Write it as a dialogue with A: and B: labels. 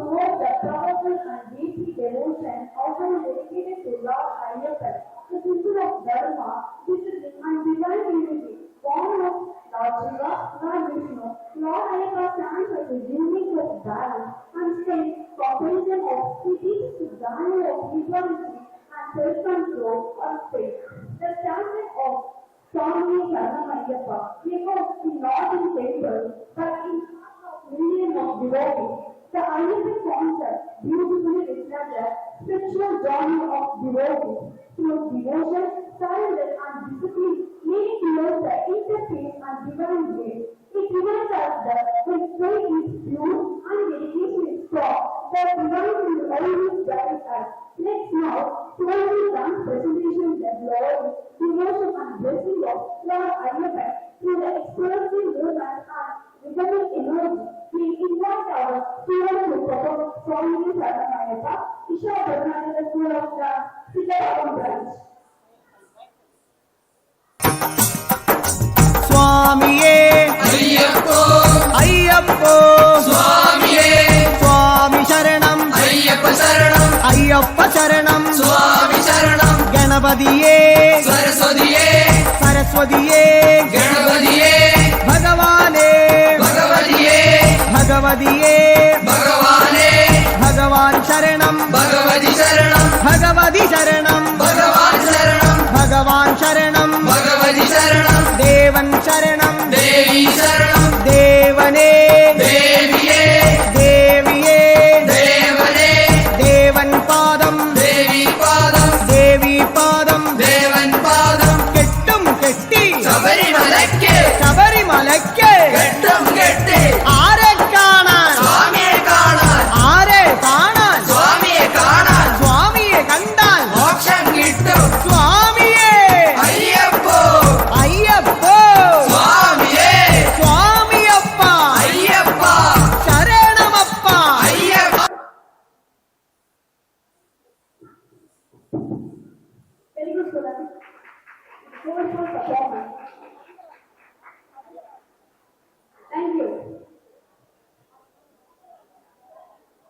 A: towards the powerful and deeply devotion often dedicated to Lord Ayyappan, the symbol of Dharma, discipline and divine unity. Born of Lord Shiva, Lord Vishnu, Lord Ayyappa stands as a unique of balance and strength, combination of teachings to value of equality and self-control or faith. The standard of Swami Sharanamayappa, because he not in temple, but in millions of devotees. The Ayyappan concept beautifully reflects the spiritual journey of devotees through devotion, surrender and discipline, leading towards the interfaith and divine grace. It reminds us that when faith is pure and dedication is strong, the divine will always guide us. Let's now slowly dance presentation the glory, devotion and blessing of Lord Ayyappan through the expressive movement and becoming energy. We invite our students to perform Swami Sharanamayappa, Isha Bharanatha School of the Siddhartha branch.
B: ಸ್ವಾಮಿಯೇ
C: ಅಯ್ಯಪ್ಪೋ
B: ಅಯ್ಯಪ್ಪೋ
C: ಸ್ವಾಮಿಯೇ
B: ಸ್ವಾಮಿ ಶರಣಂ
C: ಅಯ್ಯಪ್ಪ ಶರಣಂ
B: ಅಯ್ಯಪ್ಪ ಶರಣಂ
C: ಸ್ವಾಮಿ ಶರಣಂ
B: ಗಣಪತಿಯೇ
C: ಸರಸ್ವತಿಯೇ
B: ಸರಸ್ವತಿಯೇ
C: ಗಣಪತಿಯೇ
B: ಭಗವಾನೇ
C: ಭಗವತಿಯೇ
B: ಭಗವತಿಯೇ
C: ಭಗವಾನೇ
B: ಭಗವಾನ್ ಶರಣಂ
C: ಭಗವತಿ ಶರಣಂ
B: ಭಗವತಿ ಶರಣಂ
C: ಭಗವಾನ್ ಶರಣಂ
B: ಭಗವಾನ್ ಶರಣಂ
C: ಭಗವತಿ ಶರಣಂ
B: ದೇವನ್ ಶರಣಂ
C: ದೇವಿ ಶರಣಂ
B: ದೇವನೇ
C: ದೇವಿಯೇ
B: ದೇವಿಯೇ
C: ದೇವನೇ
B: ದೇವನ್ ಪಾದಂ
C: ದೇವಿ ಪಾದಂ
B: ದೇವಿ ಪಾದಂ
C: ದೇವನ್ പാദം
B: കെട്ടും കെട്ടി
C: ശബരിമലയ്ക്ക്
B: ശബരിമലയ്ക്ക്
C: കെട്ടും കെട്ടി
B: ആരെ കാണാൻ
C: സ്വാമിയെ കാണാൻ
B: ആരെ കാണാൻ
C: സ്വാമിയെ കാണാൻ
B: സ്വാമിയെ കണ്ടാൽ
C: മോക്ഷം കിട്ടും
B: സ്വാമിയേ
C: അയ്യപ്പോ
B: അയ്യപ്പോ
C: സ്വാമിയേ
B: സ്വാമിയപ്പ
C: Ayyappa
B: ശരണമപ്പ
C: Ayyappa
A: Very good, students. Wonderful performance.